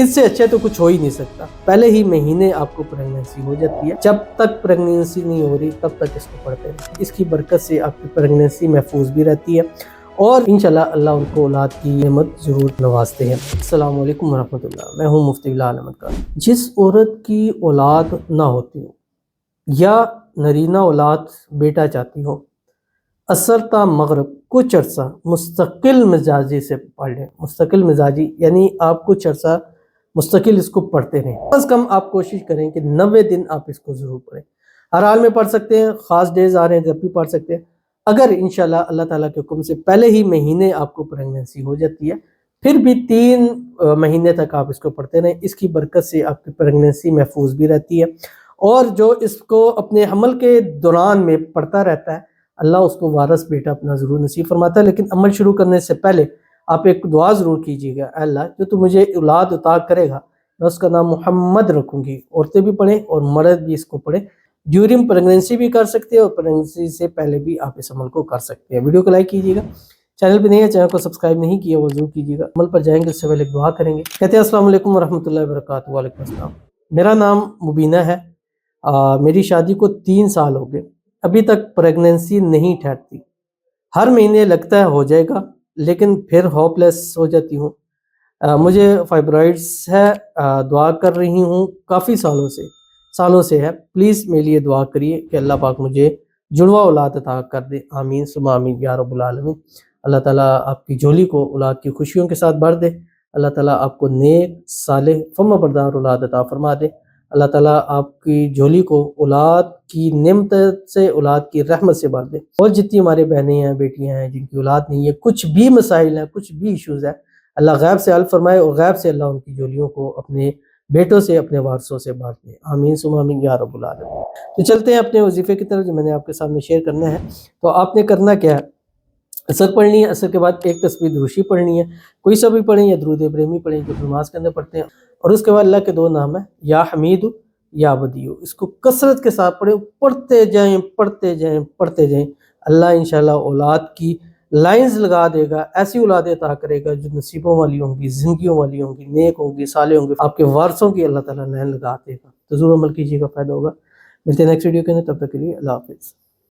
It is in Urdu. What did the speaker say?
اس سے اچھا تو کچھ ہو ہی نہیں سکتا۔ پہلے ہی مہینے آپ کو پریگننسی ہو جاتی ہے، جب تک پریگننسی نہیں ہو رہی تب تک اس کو پڑھتے ہیں۔ اس کی برکت سے آپ کی پریگننسی محفوظ بھی رہتی ہے اور انشاءاللہ اللہ ان کو اولاد کی نعمت ضرور نوازتے ہیں۔ السلام علیکم ورحمۃ اللہ، میں ہوں مفتی بلال احمد کا۔ جس عورت کی اولاد نہ ہوتی ہو یا نرینہ اولاد بیٹا چاہتی ہو، عصر تا مغرب کچھ عرصہ مستقل مزاجی سے پڑھ لیں۔ مستقل مزاجی یعنی آپ کچھ عرصہ مستقل اس کو پڑھتے رہیں۔ کم از کم آپ کوشش کریں کہ 90 دن آپ اس کو ضرور پڑھیں۔ ہر حال میں پڑھ سکتے ہیں، خاص ڈیز آ رہے ہیں جب بھی پڑھ سکتے ہیں۔ اگر انشاءاللہ اللہ تعالیٰ کے حکم سے پہلے ہی مہینے آپ کو پریگننسی ہو جاتی ہے، پھر بھی 3 مہینے تک آپ اس کو پڑھتے رہیں۔ اس کی برکت سے آپ کی پریگننسی محفوظ بھی رہتی ہے اور جو اس کو اپنے حمل کے دوران میں پڑھتا رہتا ہے، اللہ اس کو وارث بیٹا اپنا ضرور نصیب فرماتا ہے۔ لیکن عمل شروع کرنے سے پہلے آپ ایک دعا ضرور کیجیے گا، اے اللہ جو تو مجھے اولاد عطا کرے گا میں اس کا نام محمد رکھوں گی۔ عورتیں بھی پڑھیں اور مرد بھی اس کو پڑھیں۔ ڈیورنگ پریگننسی بھی کر سکتے ہیں اور پریگننسی سے پہلے بھی آپ اس عمل کو کر سکتے ہیں۔ ویڈیو کو لائک کیجیے گا، چینل پہ نہیں ہے چینل کو سبسکرائب نہیں کیا وہ ضرور کیجیے گا۔ عمل پر جائیں گے اس سے پہلے ایک دعا کریں گے۔ کہتے ہیں السلام علیکم ورحمۃ اللہ وبرکاتہ۔ وعلیکم السلام۔ میرا نام مبینہ ہے، میری شادی کو 3 سال ہو گئے، ابھی تک پریگننسی نہیں ٹھہرتی۔ ہر مہینے لگتا ہے ہو جائے گا لیکن پھر ہوپ لیس ہو جاتی ہوں۔ مجھے فائبرائڈس ہے، دعا کر رہی ہوں کافی سالوں سے ہے۔ پلیز میرے لیے دعا کریے کہ اللہ پاک مجھے جڑواں اولاد عطا کر دے۔ آمین ثم آمین یا رب العالمین۔ اللہ تعالیٰ آپ کی جھولی کو اولاد کی خوشیوں کے ساتھ بھر دے۔ اللہ تعالیٰ آپ کو نیک صالح فرما بردار اولاد عطا فرما دے۔ اللہ تعالیٰ آپ کی جھولی کو اولاد کی نعمت سے، اولاد کی رحمت سے بھر دے۔ اور جتنی ہمارے بہنیں ہیں، بیٹیاں ہیں جن کی اولاد نہیں ہے، کچھ بھی مسائل ہیں، کچھ بھی ایشوز ہیں، اللہ غیب سے حل فرمائے اور غیب سے اللہ ان کی جھولیوں کو اپنے بیٹوں سے، اپنے وارثوں سے بھر دے۔ آمین ثم آمین یا رب العالمین۔ تو چلتے ہیں اپنے وظیفے کی طرف جو میں نے آپ کے سامنے شیئر کرنا ہے۔ تو آپ نے کرنا کیا ہے، اثر پڑھنی ہے، اثر کے بعد ایک تسبیح دروشی پڑھنی ہے، کوئی سا بھی پڑھیں یا درود ابراہیمی پڑھیں جو نماز کے اندر پڑھتے ہیں، اور اس کے بعد اللہ کے 2 نام ہیں یا حمید یا بدیع، اس کو کثرت کے ساتھ پڑھیں، پڑھتے جائیں پڑھتے جائیں پڑھتے جائیں۔ اللہ انشاءاللہ اولاد کی لائنز لگا دے گا، ایسی اولادیں عطا کرے گا جو نصیبوں والی ہوں گی، زندگیوں والی ہوں گی، نیک ہوں گی، صالح ہوں گی، آپ کے وارثوں کی اللہ تعالیٰ لائن لگا دے گا۔ تو ضرور عمل کیجیے گا، فائدہ ہوگا۔ ملتے ہیں نیکسٹ ویڈیو کے اندر، تب تک کے لیے اللہ حافظ۔